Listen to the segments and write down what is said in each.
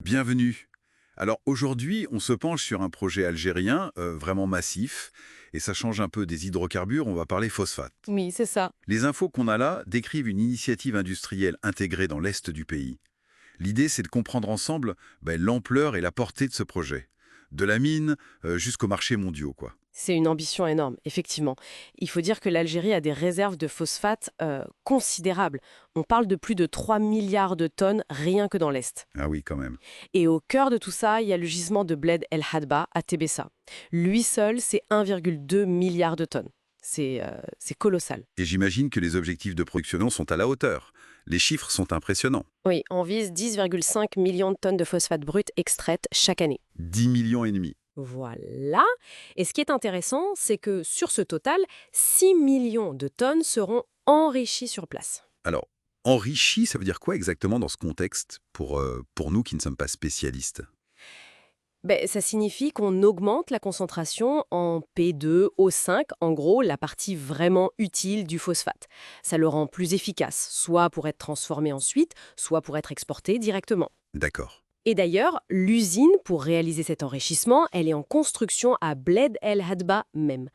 Bienvenue. Alors aujourd'hui, on se penche sur un projet algérien vraiment massif, et ça change un peu des hydrocarbures, on va parler phosphate. Oui, c'est ça. Les infos qu'on a là décrivent une initiative industrielle intégrée dans l'est du pays. L'idée, c'est de comprendre ensemble l'ampleur et la portée de ce projet. De la mine jusqu'aux marchés mondiaux, quoi. C'est une ambition énorme, effectivement. Il faut dire que l'Algérie a des réserves de phosphate considérables. On parle de plus de 3 milliards de tonnes rien que dans l'Est. Ah oui, quand même. Et au cœur de tout ça, il y a le gisement de Bled El Hadba à Tébessa. Lui seul, c'est 1,2 milliard de tonnes. C'est colossal. Et j'imagine que les objectifs de production sont à la hauteur. Les chiffres sont impressionnants. Oui, on vise 10,5 millions de tonnes de phosphate brut extraites chaque année. 10 millions et demi. Voilà. Et ce qui est intéressant, c'est que sur ce total, 6 millions de tonnes seront enrichies sur place. Alors, enrichi, ça veut dire quoi exactement dans ce contexte pour nous qui ne sommes pas spécialistes? Ben, ça signifie qu'on augmente la concentration en P2, O5, en gros la partie vraiment utile du phosphate. Ça le rend plus efficace, soit pour être transformé ensuite, soit pour être exporté directement. D'accord. Et d'ailleurs, l'usine pour réaliser cet enrichissement, elle est en construction à Bled El Hadba même.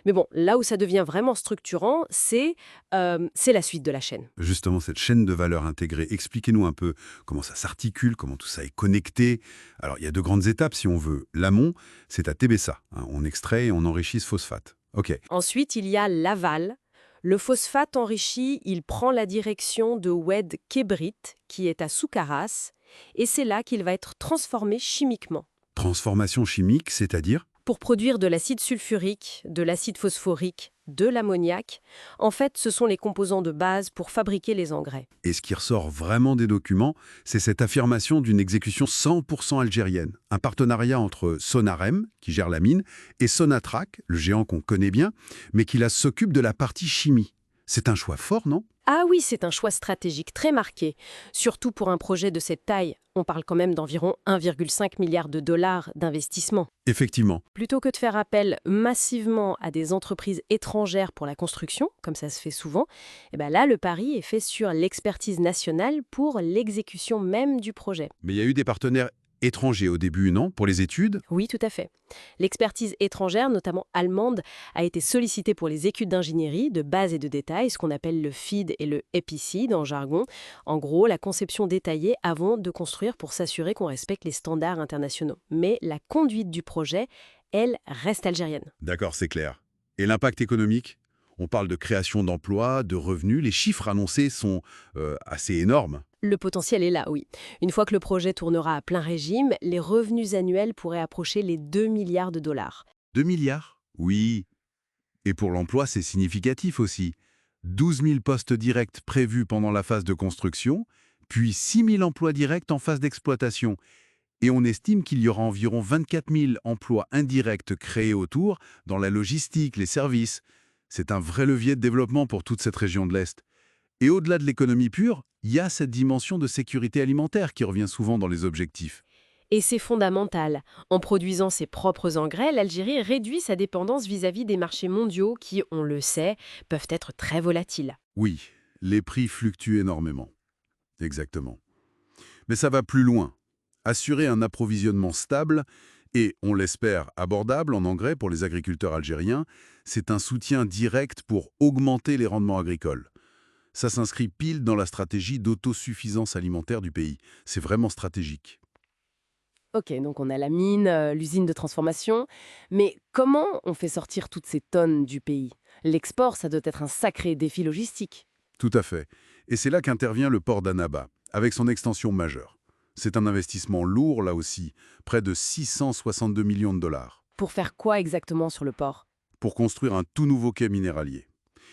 Mais bon, là où ça devient vraiment structurant, c'est la suite de la chaîne. Justement, cette chaîne de valeur intégrée, expliquez-nous un peu comment ça s'articule, comment tout ça est connecté. Alors, il y a deux grandes étapes si on veut. L'amont, c'est à Tébessa, hein. On extrait et on enrichit ce phosphate. OK. Ensuite, il y a l'aval. Le phosphate enrichi, il prend la direction de Oued Kébrit, qui est à Soukaras, et c'est là qu'il va être transformé chimiquement Transformation chimique, c'est-à-dire? pour produire de l'acide sulfurique, de l'acide phosphorique, de l'ammoniac. En fait, ce sont les composants de base pour fabriquer les engrais. Et ce qui ressort vraiment des documents, c'est cette affirmation d'une exécution 100% algérienne. Un partenariat entre Sonarem, qui gère la mine, et Sonatrach, le géant qu'on connaît bien, mais qui là s'occupe de la partie chimie. C'est un choix fort, non? Ah oui, c'est un choix stratégique très marqué, surtout pour un projet de cette taille. On parle quand même d'environ 1,5 milliard de dollars d'investissement. Effectivement. Plutôt que de faire appel massivement à des entreprises étrangères pour la construction, comme ça se fait souvent, eh ben là, le pari est fait sur l'expertise nationale pour l'exécution même du projet. Mais il y a eu des partenaires étrangers au début, non? Pour les études? Oui, tout à fait. L'expertise étrangère, notamment allemande, a été sollicitée pour les études d'ingénierie de base et de détail, ce qu'on appelle le FEED et le EPC dans le jargon. En gros, la conception détaillée avant de construire pour s'assurer qu'on respecte les standards internationaux. Mais la conduite du projet, elle, reste algérienne. D'accord, c'est clair. Et l'impact économique? On parle de création d'emplois, de revenus. Les chiffres annoncés sont assez énormes. Le potentiel est là, oui. Une fois que le projet tournera à plein régime, les revenus annuels pourraient approcher les 2 milliards de dollars. 2 milliards? Oui. Et pour l'emploi, c'est significatif aussi. 12 000 postes directs prévus pendant la phase de construction, puis 6 000 emplois directs en phase d'exploitation. Et on estime qu'il y aura environ 24 000 emplois indirects créés autour, dans la logistique, les services. C'est un vrai levier de développement pour toute cette région de l'Est. Et au-delà de l'économie pure, il y a cette dimension de sécurité alimentaire qui revient souvent dans les objectifs. Et c'est fondamental. En produisant ses propres engrais, l'Algérie réduit sa dépendance vis-à-vis des marchés mondiaux qui, on le sait, peuvent être très volatiles. Oui, les prix fluctuent énormément. Exactement. Mais ça va plus loin. Assurer un approvisionnement stable et, on l'espère, abordable en engrais pour les agriculteurs algériens, c'est un soutien direct pour augmenter les rendements agricoles. Ça s'inscrit pile dans la stratégie d'autosuffisance alimentaire du pays. C'est vraiment stratégique. Ok, donc on a la mine, l'usine de transformation, mais comment on fait sortir toutes ces tonnes du pays? L'export, ça doit être un sacré défi logistique. Tout à fait. Et c'est là qu'intervient le port d'Annaba, avec son extension majeure. C'est un investissement lourd, là aussi, près de 662 millions de dollars, Pour faire quoi exactement sur le port? pour construire un tout nouveau quai minéralier.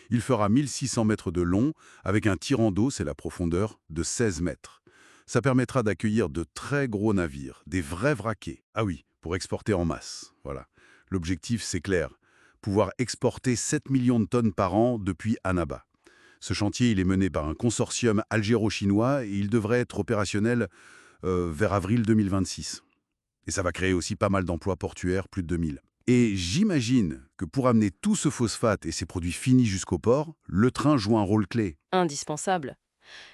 Il fera 1600 mètres de long, avec un tirant d'eau, c'est la profondeur, de 16 mètres. Ça permettra d'accueillir de très gros navires, des vrais vraquets. Ah oui, pour exporter en masse. Voilà. L'objectif, c'est clair. Pouvoir exporter 7 millions de tonnes par an depuis Annaba. Ce chantier, il est mené par un consortium algéro-chinois et il devrait être opérationnel vers avril 2026. Et ça va créer aussi pas mal d'emplois portuaires, plus de 2000. Et j'imagine que pour amener tout ce phosphate et ses produits finis jusqu'au port, le train joue un rôle clé. Indispensable.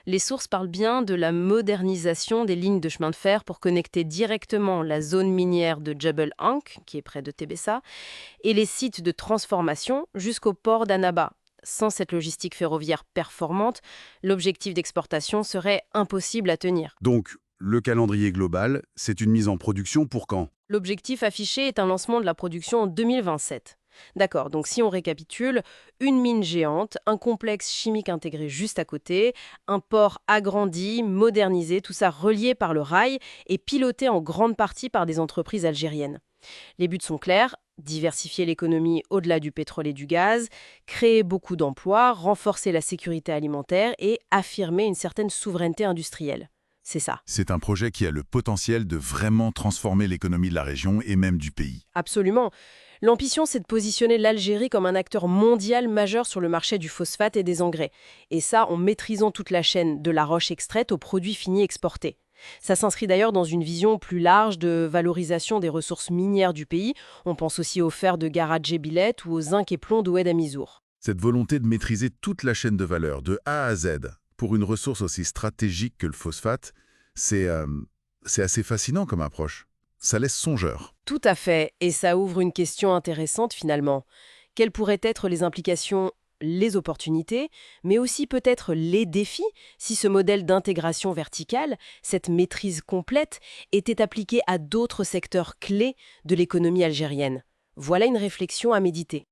Les sources parlent bien de la modernisation des lignes de chemin de fer pour connecter directement la zone minière de Jebel Ankh, qui est près de Tébessa, et les sites de transformation jusqu'au port d'Annaba. Sans cette logistique ferroviaire performante, l'objectif d'exportation serait impossible à tenir. Donc, le calendrier global, c'est une mise en production pour quand? L'objectif affiché est un lancement de la production en 2027. D'accord, donc si on récapitule, une mine géante, un complexe chimique intégré juste à côté, un port agrandi, modernisé, tout ça relié par le rail et piloté en grande partie par des entreprises algériennes. Les buts sont clairs: diversifier l'économie au-delà du pétrole et du gaz, créer beaucoup d'emplois, renforcer la sécurité alimentaire et affirmer une certaine souveraineté industrielle. C'est ça. C'est un projet qui a le potentiel de vraiment transformer l'économie de la région et même du pays. Absolument. L'ambition, c'est de positionner l'Algérie comme un acteur mondial majeur sur le marché du phosphate et des engrais. Et ça, en maîtrisant toute la chaîne, de la roche extraite aux produits finis exportés. Ça s'inscrit d'ailleurs dans une vision plus large de valorisation des ressources minières du pays. On pense aussi au fer de Garadjé-Billet ou au zinc et plomb d'Oued Amizour. Cette volonté de maîtriser toute la chaîne de valeur, de A à Z, pour une ressource aussi stratégique que le phosphate, c'est assez fascinant comme approche. Ça laisse songeur. Tout à fait, et ça ouvre une question intéressante finalement. Quelles pourraient être les implications, les opportunités, mais aussi peut-être les défis si ce modèle d'intégration verticale, cette maîtrise complète, était appliqué à d'autres secteurs clés de l'économie algérienne? Voilà une réflexion à méditer.